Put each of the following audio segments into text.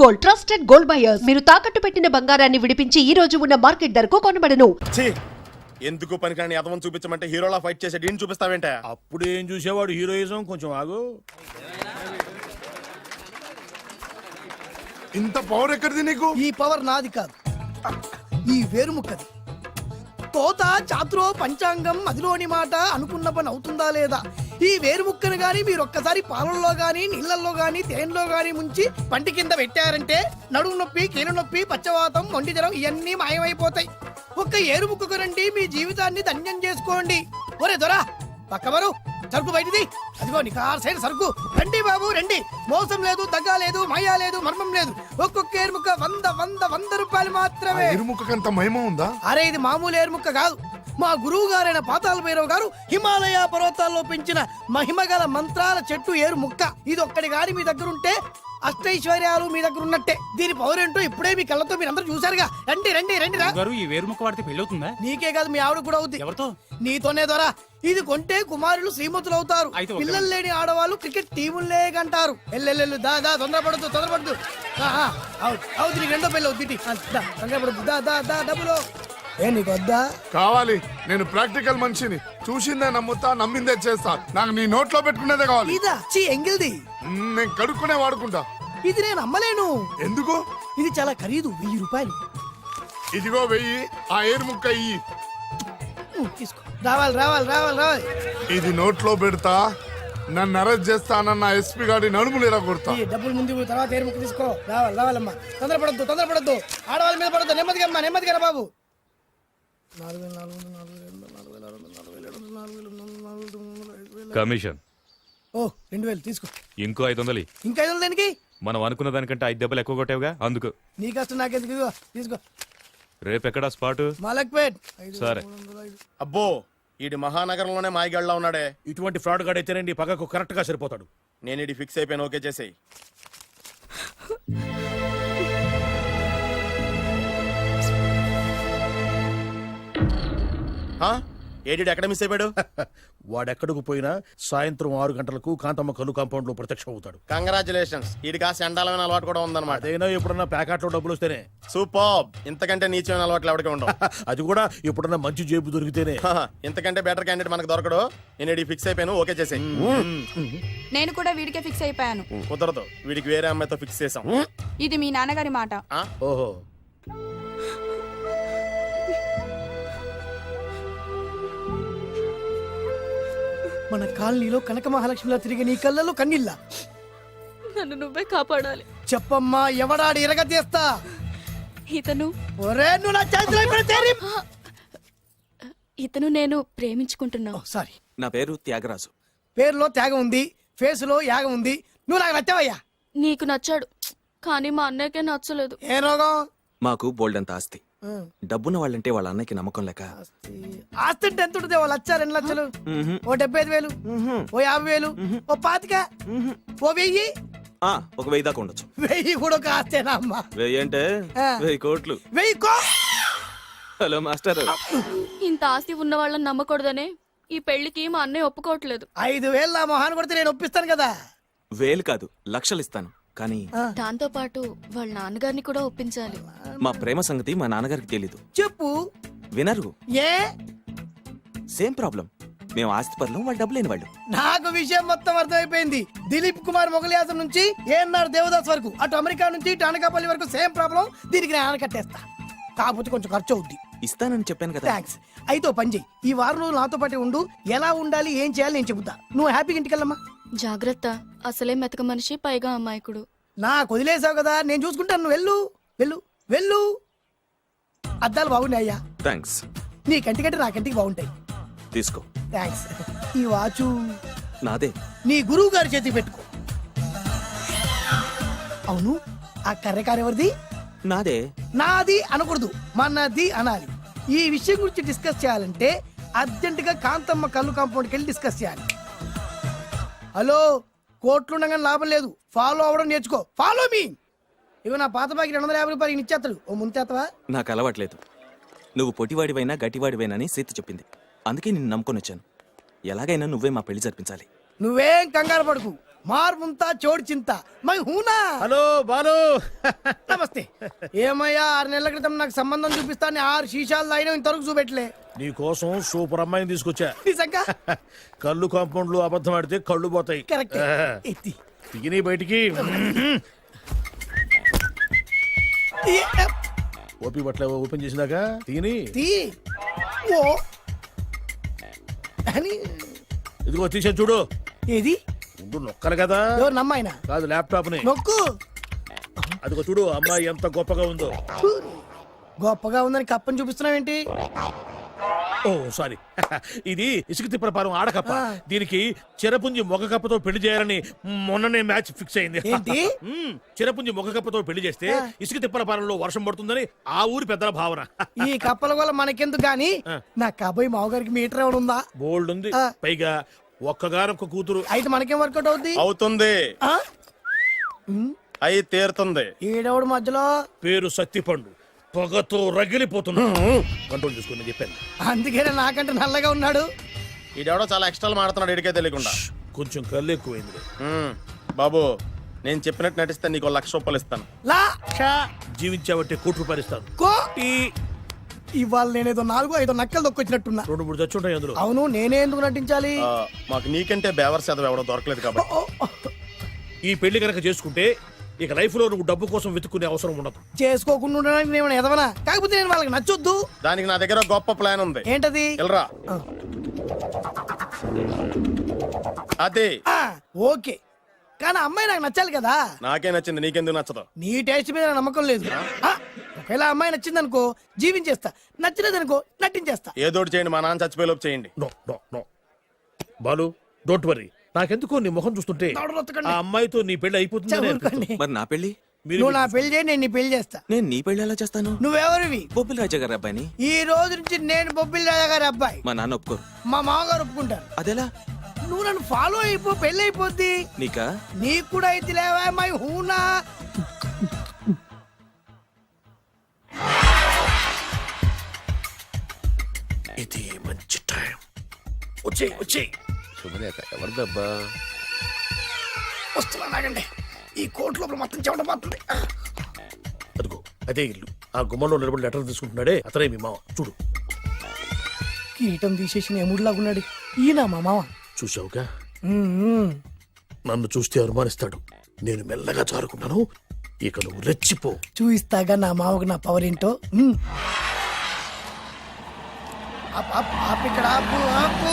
Gold, trusted gold buyers. మీరు తాకట్టు పెట్టిన బంగారాన్ని విడిపించి ఈ రోజు ఉన్న మార్కెట్ ధరకు కొనబడను. ఎందుకు పనికిరాని అదవం చూపించమంటే హీరోలా ఫైట్ చేసే డీన్ చూపిస్తావేంట? అప్పుడు ఏం చూసేవాడు హీరోయిజం. కొంచెం ఆగు. ఇంత పవర్ ఎక్కడిది నీకు? ఈ పవర్ నాది కాదు, ఈ వేరుముక్కది. తోత చాతురో పంచాంగం అదిలోని మాట అనుకున్న పని అవుతుందా లేదా? ఈ వేరుముక్కను గాని మీరు ఒక్కసారి పాలల్లో గాని నీళ్లలో గాని తేనెలో గాని ముంచి పంటి కింద పెట్టారంటే నడుము నొప్పి, కీలు నొప్పి, పచ్చవాతం, మొండి జ్వరం ఇవన్నీ మాయమైపోతాయి. ఒక్క ఏరుముక్కకు రండి, మీ జీవితాన్ని ధన్యం చేసుకోండి. ఒరే దొరా పక్కవరు, సరుకు బయటిది. అదిగో నికార్సైన సరుకు. రండి బాబు రండి, మోసం లేదు, దగ్గ లేదు, మాయా లేదు, మర్మం లేదు. ఒక్కొక్క ఏరుముక్క 100 రూపాయలు మాత్రమే. ఎరుముక్కకంత మహిమ ఉందా? అరే ఇది మామూలు ఏరుముక్క కాదు, మా గురువు గారైన పాతాళ భైరవ్ గారు హిమాలయ పర్వతాల్లో పెంచిన మహిమగల మంత్రాల చెట్టు ఏరు ముక్క. ఇది ఒక్కడి గాని మీ దగ్గర ఉంటే అష్టైశ్వర్యాలు మీ దగ్గర ఉన్నట్టే. దీని పవర్ ఏంటో ఇప్పుడే మీ కళ్ళతో మీరు అందరూ చూసారుగా. రండి రండి రండి రా. ఈ వేరుముక్క వాడితే పెళ్లి అవుతుందా? నీకే కాదు, మీ ఆవిడ కూడా అవుతుంది. ఎవరితో? నీతోనే ద్వారా. ఇది కొంటే కుమారులు శ్రీమంతులు అవుతారు. పిల్లలు లేని ఆడవాళ్ళు క్రికెట్ టీములే కంటారు. ఎల్లెల్లు దా దా, తొందరపడద్దు. అవుతుంది, నీకు రెండో పెళ్ళి అవుతుంది. తొందరపడద్దు, దా దా దా. డబ్బులు ఏ నీకు వద్దా? కావాలి. నేను ప్రాక్టికల్ మనిషిని. చూసిందే నమ్ముతా, నమ్మిందే చేస్తా. నాకు నీ నోట్లో పెట్టుకునేదే కావాలి. ఇదా చీ ఎంగిల్ది. నేను కడుక్కునే వాడుకుంటా. ఇది నేను అమ్మలేను. ఎందుకు? ఇది చాలా ఖరీదు, 1000 రూపాయలు. ఇదిగో 1000. ఆ ఏరు ముక్క ఇయ్యి. తీసుకో. రావాలి. ఇది నోట్లో పెడతా, నన్ను అరెస్ట్ చేస్తానన్న ఎస్పీ గారి నడుములు ఇలా కొడతా. డబ్బులు ముందు తర్వాత ఏరు ముక్క తీసుకో. రావాలమ్మా. తొందరపడద్దు. ఆడవాళ్ళ మీద పడద్దు. నెమ్మదిగా బాబు. 4,400 కమిషన్. ఓ 2000 తీసుకో. ఇంకో 500. ఇంకా 500 దేనికి? మనం అనుకున్న దానికంటే 5 దెబ్బలు ఎక్కువ కొట్టావుగా, అందుకు. నీ కష్టం నాకెందుకు? తీసుకో. రేపెక్కడా స్పాట్? మలక్పేట్. సరే. అబ్బో, ఈడి మహానగరంలోనే మాయగాళ్ళ ఉన్నాడే. ఇటువంటి ఫ్రాడ్ గాడు అయితేనే పక్కకు కరెక్ట్ గా సరిపోతాడు. నేను ఇది ఫిక్స్ అయిపోయాను. ఓకే చేసేయి. ఏడి ఎక్కడ మిస్ అయిపోయాడు? వాడెక్కడికి పోయినా సాయంత్రం 6 గంటలకు కాంతమ్మ కల్లు కాంపౌండ్ లో ప్రత్యక్షం అవుతాడు. కంగ్రాచులేషన్స్. ఇది కాస్త ఎండాలమైన అలవాటు కూడా ఉందన్నమాట. అదైనా ఎప్పుడన్నా ప్యాకెట్లో డబ్బులు వస్తేనే. సూపర్. ఇంతకంటే నీచమైన అలవాట్లు ఎవరికి ఉండవు. అది కూడా ఎప్పుడన్నా మంచి జేబు దొరికితేనే. ఇంతకంటే బెటర్ క్యాండిడేట్ మనకు దొరకడు. నేను ఇది ఫిక్స్ అయిపోయాను. ఓకే చేసేయి. నేను కూడా వీడికే ఫిక్స్ అయిపోయాను. కుదరదు, వీడికి వేరే అమ్మాయితో ఫిక్స్ చేసాం. ఇది మీ నాన్నగారి మాట. ఓహో. మన కాలనీలో కనక మహాలక్ష్మిలా తిరిగి నీ కళ్ళలో కన్నీళ్ళ. నన్ను నువ్వే కాపాడాలి. చెప్పమ్మా, ఎవడాడి ఎరగ తీస్తా. ఇతను నువ్వు నా చేతిలో ఇతను నేను ప్రేమించుకుంటున్నావు. సారీ. నా పేరు త్యాగరాజు. పేరులో త్యాగం ఉంది, ఫేసులో యాగం ఉంది. నువ్వు నాకు నచ్చావయ్యా. నీకు నచ్చాడు, కానీ మా అన్నయ్యకే నచ్చలేదు. ఏ రోగం? మాకు బోల్డంత ఆస్తి. డబ్బున్న వాళ్ళంటే వాళ్ళ అన్నకి నమ్మకం లేక. ఆస్తి అంటే ఎంత ఉంటుంది? 1,00,000, 2 లక్షలు, ఓ 75,000, ఓ 50,000, ఓ 25,000, ఓ 1000. ఒక 1000 దాకా ఉండొచ్చు. 1000 కూడా ఒక ఆస్తేనా అమ్మా? 1000 అంటే 1000 కోట్లు. 1000 హలో మాస్టర్. ఇంత ఆస్తి ఉన్న వాళ్ళని నమ్మకూడదనే ఈ పెళ్లికి మా అన్నయ్య ఒప్పుకోవట్లేదు. 5,000 నా మొహాన్ని కొడితే నేను ఒప్పిస్తాను కదా. 1000 కాదు, లక్షలు ఇస్తాను. కానీ దాంతో పాటు వాళ్ళ నాన్నగారిని కూడా ఒప్పించాలి. మా ప్రేమ సంగతి మా నాన్నగారికి తెలీదు. చెప్పు. వినరు. ఏ? Same problem. మేము ఆస్తి పనులు, వాళ్ళు డబ్బు లేని వాళ్ళు. నాకు విషయం మొత్తం అర్థమైపోయింది. దిలీప్ కుమార్ మొగలియాసం నుంచి ఏఎన్ఆర్ దేవదాస్ వరకు, అటు అమెరికా నుంచి ఇటు అనకాపల్లి వరకు సేమ్ ప్రాబ్లం. దీనికి నేను కట్టేస్తా. కాకపోతే కొంచెం ఖర్చు అవుద్ది. ఇస్తానని చెప్పాను కదా. థ్యాంక్స్. అయితే పని చెయ్యి, ఈ వారం రోజులు నాతో పాటు ఉండు. ఎలా ఉండాలి, ఏం చేయాలి నేను చెబుతా. నువ్వు హ్యాపీగా ఇంటికెళ్ళమ్మా. జాగ్రత్త, అసలే మెతక మనిషి, పైగా అమాయకుడు. నాకు వదిలేసావు కదా, నేను చూసుకుంటాను. నువ్వు వెళ్ళు వెళ్ళు వెళ్ళు. అద్దాలు బాగున్నాయ్యా. థ్యాంక్స్. నీ కంటికంటే నా కంటికి బాగుంటాయి. తీసుకో. థ్యాంక్స్. ఈ వాచు నాదే. నీ గురువు గారి చేతికి పెట్టుకో. అవును, ఆ కర్రెకారు ఎవరిది? నాదే. నాది అనకూడదు, మనది అనాలి. ఈ విషయం గురించి డిస్కస్ చేయాలంటే అర్జెంట్ గా కాంతమ్మ కల్లు కాంపౌండ్కి వెళ్ళి డిస్కస్ చేయాలి. హలో, కోట్లుండగానే లాభం లేదు. ఫాలో అవ్వడం నేర్చుకో. Follow me. ఇవి నా పాత బాకి 250 రూపాయలు ఇచ్చేస్తాడు. ఓ ముంతేత్తవా? నాకు అలవాట్లేదు. నువ్వు పొట్టివాడివైనా గట్టివాడివైనా అని సీత చెప్పింది. అందుకే నిన్ను నమ్ముకొని వచ్చాను. ఎలాగైనా నువ్వే మా పెళ్లి జరిపించాలి. నువ్వేం కంగారు పడుకు. మార్ ముంతా చోడు చింత మై హూనా. హలో బాలు. నమస్తే. ఏమయ్యా 6 నెలల క్రితం నాకు సంబంధం చూపిస్తాను 6 శీషాలు తాగినా ఇంతవరకు చూపెట్టలే. నీ కోసం సూపర్ అమ్మాయిని తీసుకొచ్చా. నిజంగా కళ్ళు కాంపౌండ్ లో అబద్ధం ఆడితే కళ్ళు పోతాయి. కరెక్ట్. ఎత్తి తిని బయటికి ఓపి బట్ల ఓపెన్ చేసినాక తిని తీ. ఓ అని ఇదిగో తీసే చూడు. ఏది ఉండు నొక్కలు కదా. ఎవరు నమ్మాయినా కాదు ల్యాప్టాప్ ని. నొక్కు. అదిగో చూడు అమ్మాయి ఎంత గొప్పగా ఉందో. గొప్పగా ఉందని కప్పని చూపిస్తున్నావేంటి? ఓ సారీ. ఇది ఇసుక తిప్పలపారం ఆడకప్ప. దీనికి చిరపుంజి మొగ కప్పతో పెళ్లి చేయాలని మొన్ననే మ్యాచ్ ఫిక్స్ అయింది. ఏంటి? చిరపుంజి మొగ కప్పతో పెళ్లి చేస్తే ఇసుక తిప్పలపారంలో వర్షం పడుతుందని ఆ ఊరి పెద్దల భావన. ఈ కప్పల వల్ల మనకెందుకు గాని నా కాబోయే మావగారికి మీటర్ ఏమైనా ఉందా? బోల్డ్ ఉంది. పైగా ఒక్కగానొక్క కూతురు. అయితే మనకేం వర్కౌట్ అవుద్ది? అవుతుంది. ఆ? అయి తీరుతుంది. ఈడవుడు మధ్యలో పేరు సత్తిపండు. పొగతో రగిలిపోతున్నా. కంట్రోల్ చూసుకుని చెప్పాను. అందుకేనే నాకంటే నల్లగా ఉన్నాడు. ఈడెవడో చాలా ఎక్స్ట్రాలు మాడుతున్నాడు ఇడికే తెలియకుండా. కొంచెం కళ్ళు ఎక్కువైంది. బాబు నేను చెప్పినట్టు నటిస్తే నీకు 1,00,000 రూపాయలు ఇస్తాను. లా జీవించావంటే ₹1,00,000 ఇస్తాను. కో ఇవాళ నేనేదో 4-5 నక్కలు దొక్కొచ్చినట్టున్నా. 2-3 చచ్చుంటాయి అందులో. అవును, నేనే ఎందుకు నటించాలి? మాకు నీకంటే బేవర్ చదవ ఎవడో దొరకలేదు కాబట్టి. ఈ పెళ్లి కనుక చేసుకుంటే ఇక లైఫ్ లో నువ్వు డబ్బు కోసం వెతుక్కునే అవసరం ఉండదు. చేసుకోకుండా ఉండడానికి నేను ఎదవనా? కాకపోతే నేను వాళ్ళకి నచ్చొద్దు. దానికి నా దగ్గర గొప్ప ప్లాన్ ఉంది. ఏంటది? వెళ్ళరా. అదే. ఓకే, కానీ అమ్మాయి నాకు నచ్చాలి కదా. నాకే నచ్చింది, నీకెందుకు నచ్చదు? నీ టేస్ట్ మీద నాకు నమ్మకం లేదు. ఒకవేళ అమ్మాయి నచ్చింది అనుకో జీవించేస్తా, నచ్చలేదనుకో నటించేస్తా. ఏదోటి చేయండి, మా నాన్న చచ్చిపోయేలోపు చేయండి. No no no Balu, don't worry. నాకెందుకో నీ ముఖం చూస్తుంటే ఆ అమ్మాయితో నీ పెళ్లి అయిపోతుంది. మరి నా పెళ్లి? నువ్వు నా పెళ్లి చేయి, నేను నీ పెళ్లి చేస్తా. నేను నీ పెళ్లి ఎలా చేస్తాను? నువ్వెవరివి? బొబ్బిలి రాజా గారి అబ్బాయిని. ఈ రోజు నుంచి నేను బొబ్బిలి రాజా గారి అబ్బాయి. మా నాన్న ఒప్పుకోరు. మా మామగారు ఒప్పుకుంటారు. అదెలా? నువ్వు నన్ను ఫాలో అయిపో, పెళ్లి అయిపోద్ది. నీకా? నీకు కూడా అయితే లేవా మై హూనా. ఇది మంచి టైం. వచ్చే వచ్చే శుభలేఖ ఎవరిదబ్బా? వస్తున్నా నాగండి. ఈ కోట్ లోపల మొత్తం చెమటపోతుంది. అదిగో అదే ఇల్లు. ఆ గుమ్మంలో నిలబడి లెటర్ తీసుకుంటున్నాడే అతనే మీ మామ. చూడు కిరీటం తీసేసిన ఎముడిలాగున్నాడు. ఈయన మా మామ. చూసావుగా, నన్ను చూస్తే అనుమానిస్తాడు. నేను మెల్లగా జారుకున్నాను. ఇక నువ్వు రెచ్చిపో. చూయిస్తాగా నా మామకు నా పవర్ ఏంటో. ఇక్కడ ఆపు, ఆపు.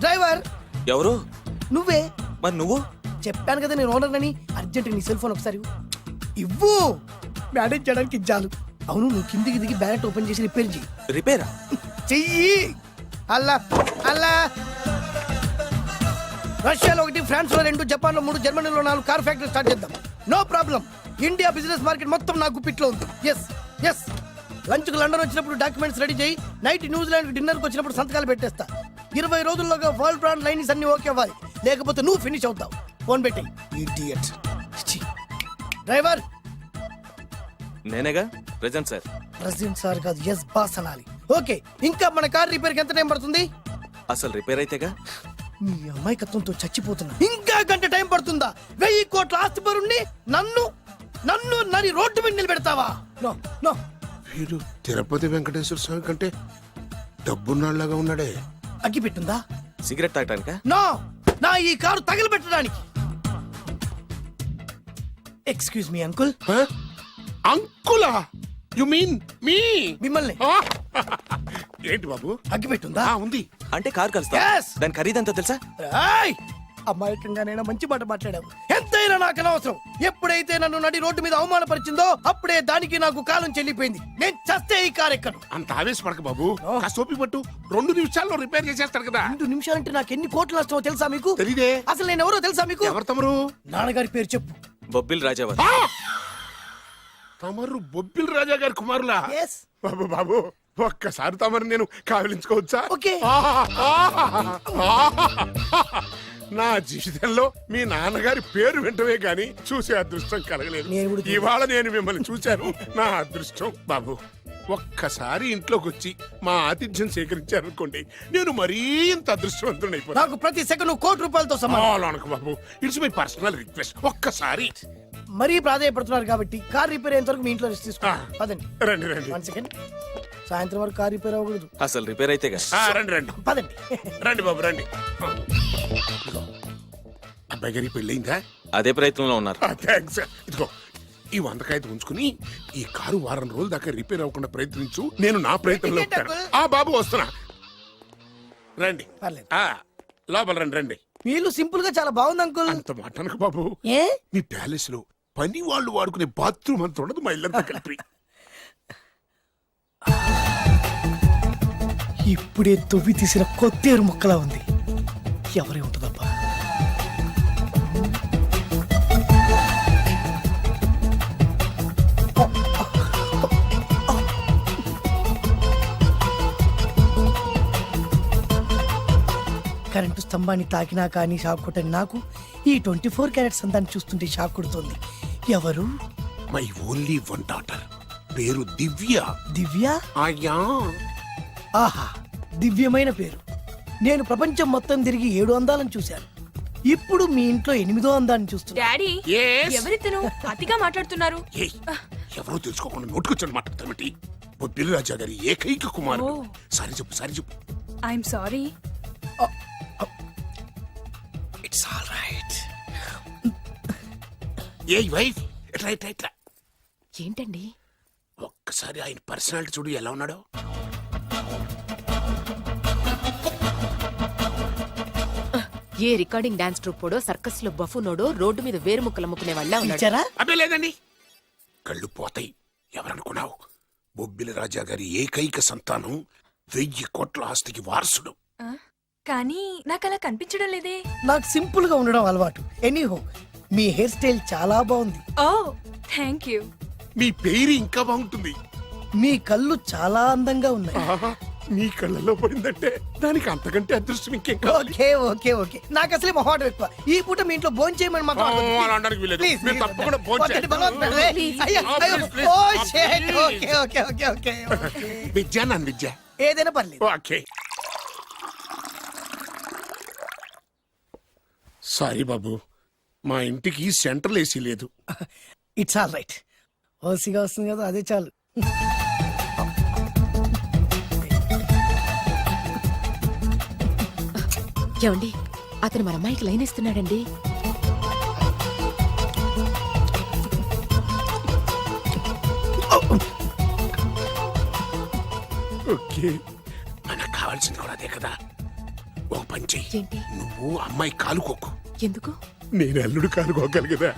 డ్రైవర్ ఎవరు? నువ్వే. మరి నువ్వు? చెప్పాను కదా నేను ఓనర్ అని. అర్జెంట్ నీ సెల్ ఫోన్ ఒకసారి ఇవ్వు. మేనేజ్ చేయడానికి ఇచ్చాను. అవును, నువ్వు కిందికి దిగి బ్యాలెట్ ఓపెన్ చేసి రిపేర్ చెయ్యి. రిపేరా? చెయ్యి. అల్లా అల్లా. రష్యాలో 1, ఫ్రాన్స్ లో 2, జపాన్ లో 3, జర్మనీలో 4 కార్ ఫ్యాక్టరీ స్టార్ట్ చేద్దాం. No problem. India business market మొత్తం నా గుప్పిట్లో ఉంది. Yes yes. లంచ్ కు లండన్ వచ్చినప్పుడు డాక్యుమెంట్స్ రెడీ చేయి. నైట్ న్యూజిలాండ్ డిన్నర్ కు వచ్చినప్పుడు సంతకాలు పెట్టేస్తా. 20 రోజుల్లోగా వరల్డ్ బ్రాండ్ లైన్స్ అన్ని ఓకే అవ్వాలి. లేకపోతే నువ్వు ఫినిష్ అవుతావు. ఫోన్ పెట్టి. ఇడియట్. డ్రైవర్. నేనేగా ప్రెజెంట్ సార్. ప్రెసిడెంట్ సార్ కాదు, ఎస్ బాస్ అనాలి. ఓకే, ఇంకా మన కార్ రిపేర్ కి ఎంత టైం పడుతుంది? అసలు రిపేర్ అయితేగా. మీ అమాయకత్వంతో చచ్చిపోతున్నా. ఇంకా గంట టైం పడుతుందా? 1000 కోట్ల ఆస్తి పరుణ్ణి నన్ను నన్ను నరి రోడ్డు మీద నిలబెడతావా? No no. వీడు తిరుపతి వెంకటేశ్వర స్వామి కంటే డబ్బున్నాళ్ళగా ఉన్నాడే. అగ్గి పెట్టుందా? సిగరెట్ తాగటానికా? నో, నా ఈ కారు తగలబెట్టడానికి. Excuse me uncle. అంకులా? You mean me? మిమ్మల్ని. ఏంటి బాబు? అగ్గి పెట్టుందా? ఉంది. అంటే కార్ కలుస్తా. Yes. దాని ఖరీదంతా తెలుసా? రాయ్. అమాయకంగానైనా మంచి మాట మాట్లాడావు. ఎంతైనా నాకు అనవసరం. ఎప్పుడైతే నన్ను నడి రోడ్డు మీద అవమానపరిచిందో అప్పుడే దానికి నాకు కాలం చెల్లిపోయింది. నేను చస్తే ఈ కారు ఎక్కను. అంత ఆవేశపడక బాబు. కాస్త ఓపిక పట్టు. 2 నిమిషాల్లో రిపేర్ చేసేస్తాడు కదా. 2 నిమిషాలంటే నాకు ఎన్ని కోట్లు నష్టమో తెలుసా మీకు? తెలీదే. అసలు నేను ఎవరో తెలుసా మీకు? ఎవరు తమరు? నాన్నగారి పేరు చెప్పు. బొబ్బిల్ రాజావారు. తమరు బొబ్బిల్ రాజా గారి కుమారులా? Yes. బాబు బాబు, ఒక్కసారి తమరు నేను కావలించుకోవచ్చా? ఓకే. నా జీవితంలో మీ నాన్నగారి పేరు వెంటనే గాని చూసే అదృష్టం కలగలేదు. నేను కూడా చూడలేదు. ఇవాళ నేను మిమ్మల్ని చూశాను. నా అదృష్టం. బాబు ఒక్కసారి ఇంట్లోకి వచ్చి మా ఆతిథ్యం సేకరించారనుకోండి నేను మరీ ఇంత అదృష్టవంతుడైపోతాను. నాకు ప్రతి సెకండ్ ₹1,00,00,000తో సమానం. బాబు ఇట్స్ మై పర్సనల్ రిక్వెస్ట్, ఒక్కసారి మరీ ప్రాధాయపడుతున్నారు కాబట్టి కార్ రిపేర్ అయ్యేంత వరకు మీ ఇంట్లో రెస్ట్ తీసుకోండి. ఆ. పదండి. రండి రండి 1 సెకండ్. సాయంత్రం వరకు కార్ రిపేర్ అవ్వకూడదు. అసలు రిపేర్ అయితే రండి రండి పదండి. రండి బాబు రండి. ఇదిగో, అబ్బాయి గారి పెళ్ళయిందా? అదే ప్రయత్నంలో ఉన్నారు. థ్యాంక్స్. ఇదిగో ఈ 100 కాగితం ఉంచుకుని ఈ కారు వారం రోజుల దాకా రిపేర్ అవ్వకుండా ప్రయత్నించు, నేను నా ప్రయత్నంలో ఉంటాను. ఆ బాబు వస్తున్నా. రండి. పర్లేదు. లోపల రండి రండి. మీ ఇల్లు సింపుల్ గా చాలా బాగుంది అంకుల్. అంత మాట అనకు బాబు. ఏ మీ ప్యాలెస్ లో పని వాళ్ళు వాడుకునే బాత్రూమ్ అంత ఉండదు మా ఇల్లంతా కలిపి. ఇప్పుడే తొవ్వి తీసిన కొత్తేరు ముక్కలా ఉంది. ఎవరే ఉంటుందబ్బా? కరెంటు స్తంభాన్ని తాకినా కానీ షాక్ కొట్టని నాకు ఈ 24 క్యారెట్స్ అందాన్ని చూస్తుంటే షాక్ కొడుతుంది. ఎవరు? మై ఓన్లీ వన్ డాటర్, పేరు దివ్య. దివ్య? అయ్యా ఆహా, దివ్యమైన పేరు. నేను ప్రపంచం మొత్తం తిరిగి 7 అందాలను చూశాను. ఇప్పుడు మీ ఇంట్లో 8వ అందాన్ని చూస్తున్నా. Daddy Yes? ఎవరితను అతిగా మాట్లాడుతున్నారు? ఏయ్, ఎవరో తెలుసుకోకుండా నోటుకొచ్చాడు మాట్లాడతామటి. బొబ్బిలి రాజా గారి ఏకైక కుమారుడు. సారీ చెప్పు సారీ చెప్పు. I'm sorry. It's all right. A wife ఎట్లా ఎట్లా ఎట్లా ఏంటండి? ఒక్కసారి ఆయన పర్సనాలిటీ చూడు ఎలా ఉన్నాడో. ఏ రికార్డింగ్ డాన్స్ ట్రూపోడో సర్కస్ లో బఫునోడో రోడ్డు మీద వేరు ముక్కలు అమ్ముకునే వాళ్ళ ఉన్నాడు. ఇచ్చారా? అబ్బే లేదండి, కళ్ళు పోతాయి. ఎవరనుకున్నావు? బొబ్బిలి రాజా గారి ఏకైక సంతానం, 1000 కోట్ల ఆస్తికి వారసుడు. కానీ నాకు అలా కనిపించడం లేదే. నాకు సింపుల్ గా ఉండడం అలవాటు. ఎనీహో, మీ హెయిర్ స్టైల్ చాలా బాగుంది. ఓ థ్యాంక్ యూ. మీ పేరు ఇంకా బాగుంటుంది. మీ కళ్ళు చాలా అందంగా ఉన్నాయి. ఆహా, మీ కళ్ళలో పడిందంటే దానికి అంతకంటే అదృష్టం ఇంకేం కావాలి? Okay okay okay. నాకు అసలే మొహాటం ఎక్కువ. ఈ పూట మీ ఇంట్లో భోజనం చేయమని మాకు అలా అనడానికి వీలేదు. మీరు తప్పకుండా భోంచేయండి. విద్య నన్ను విద్య ఏదైనా పర్లేదు. ఓకే. సారీ బాబు, మా ఇంటికి సెంట్రల్ ఏసీ లేదు. It's all right. ఓసిగా వస్తుంది కదా, అదే చాలు. ఏమండి, అతను మన అమ్మాయికి లైన్ ఇస్తున్నాడండి. ఓకే, మనకు కావాల్సింది కూడా అదే కదా. ఒక పని చెయ్యి. ఏంటి? నువ్వు అమ్మాయి కాలుకోకు, ఎందుకు? నేను అల్లుడు కాలుకోగలి కదా.